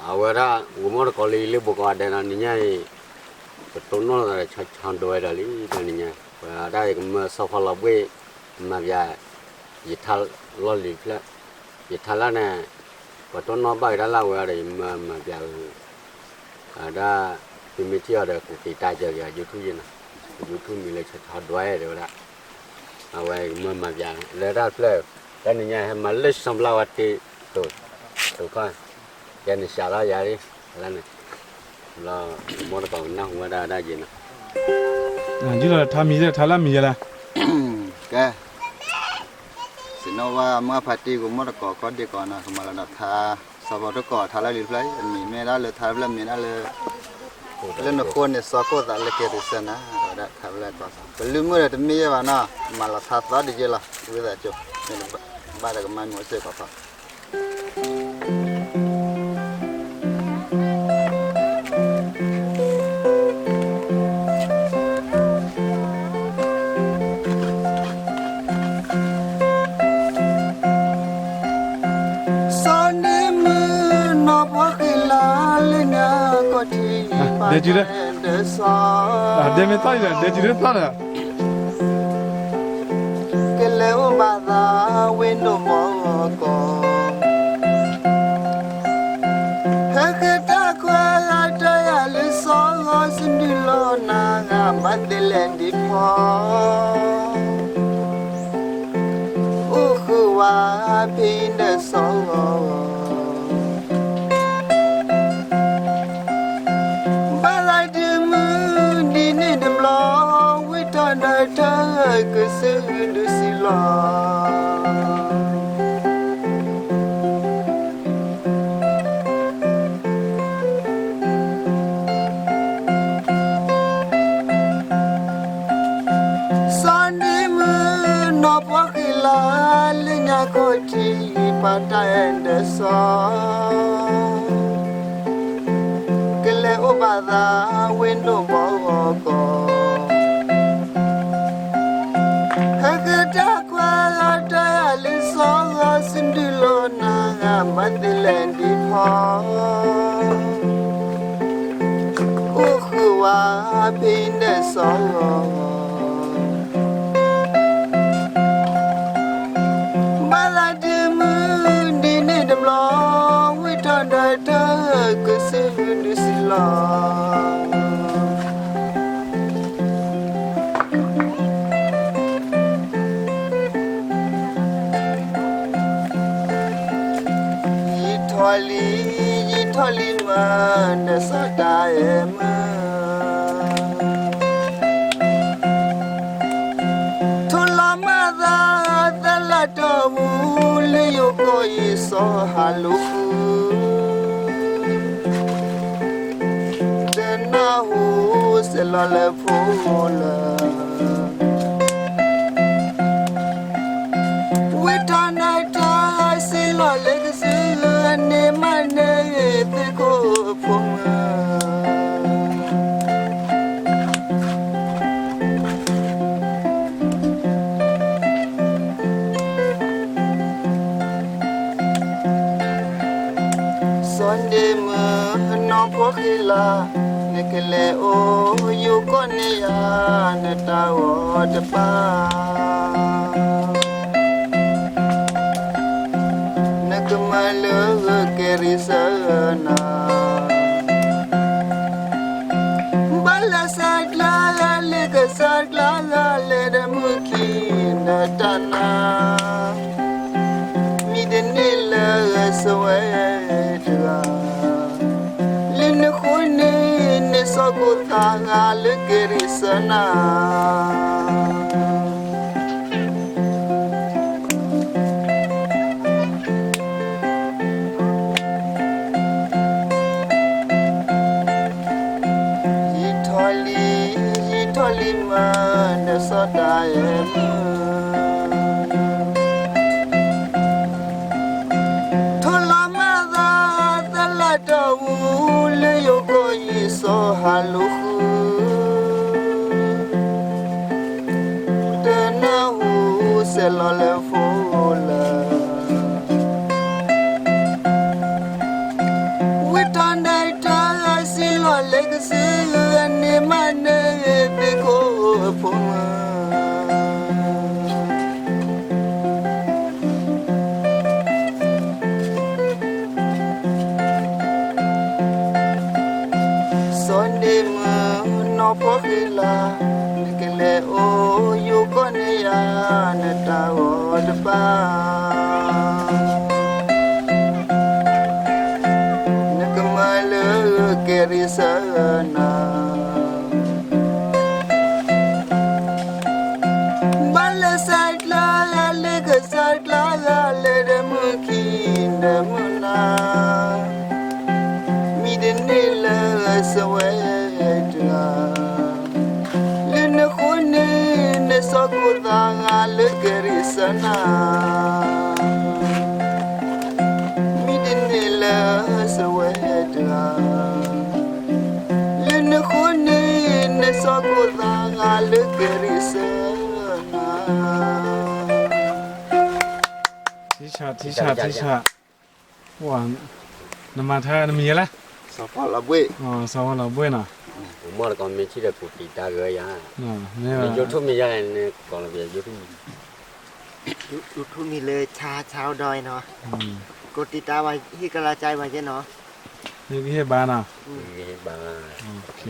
เอาว่าอุโมงค์กอลีเลยบุกว่าเดินนี่ไงต้นนู้นอะไรชันด้วยอะไรนี่ไงได้ก็มาสอบลับเว้มาใหญ่ยิทัลล้อลิฟละยิทัลแล้วเนี่ยว่าต้นน้อใบด้านล่างอะไรมาใหญ่ได้เป็นมิเที่ยวเด็กกูตีตายเจออย่างยูทูบนะยูทูบมีเลยชันด้วยเดี๋ยวละเอาไว้มาใหญ่เลยได้เพลย์แล้วนี่ไงให้มาเล่นสำหรับวัดที่ตัวก็ยันเสียละยาดิแล้วเนี่ยเราหมดก่อนนั่งหัวได้ยินนะจีเราทำมีจะทำละมีอะไรแกสินว่าเมื่อพัดตีกูหมดก่อนก็ดีก่อนนะสมัยเราทาสอบตก่อนทาละลิฟเลยมีไม่ได้เลยทาละมีได้เลยเล่นคนเนี่ยสอบก็ได้เลยเกิดเสียนะเราได้ทาละก่อนเป็นลืมเมื่อแต่มีว่านะมาละทาตัดดีเจละวิธีจบเนี่ยบ้านเราก็ไม่หมดเสียก่อนเดี๋ยวจีเร่เดี๋ยวไม่ตายเลยเดี๋ยวจีเร่ตายเลยก็เลยว่าบ้านวินโดมองก็เฮ้ยตาควาใจลิซอสินดิโลนางามันเดลนดิพอโอ้คือว่าพินเดซอเธอก็ซื้อดูสิลาสันดีมือนอบว่ากิลาลิญาโคจีปาตาเอนเดซอกเลโอบาดาวินโดบอกอมันดิเลนดิพอโอ้คือว่าพินเดซอบาลาดิมือดีนี่ดำลองวิตอนได้เธอก็ซื้อดูสิลาทอลิมาเดสตาเอมาทุลามาดาตลาดวูลิโยโกยิโซฮาลุเดนาหูเซลาเลฟูลาวิตานาตาสิลาเลกซิเนมาเนเตโกฟงสอนเดมน้องพวกฮิลาเนกเลโออยู่ก่อนเนี่ยเนตาวดปาKerisana Bala sagla le ka sagla le de muki natana mi de nila sawedra lin khone ne sakota le kerisana Lima Nesodaya Tulamada Talada Wule Yoko Yiso Haluhu พอกิลานึกเลโออยู่ก็เนียนตาวดบ้านึกมาเลเกริสนาบัลลสัตลาเลกสัตลาเลเดมุคีเดมุนามีเดนิลสเวตลาเลนคนเนสกุดาเลกริสนามีเดนิลสเวตลาเลนคนเนสกุดาเลกริสนา ทีชาว่าน้ำมาแท้น้ำมีอะไร สปอร์ตละเว้ย อ๋อสาวเราบ้วยน่ะ 我摸了个没去的不地大个呀， น่ะนี่ 你 ว่า 有出没呀？那搞了别有出。 ยุทุมีเลยชาวดอยเนาะกดติดตามไว้ที่กระจายไว้เจ้เนาะ นี่ที่บ้านน่ะ 你把。โอเค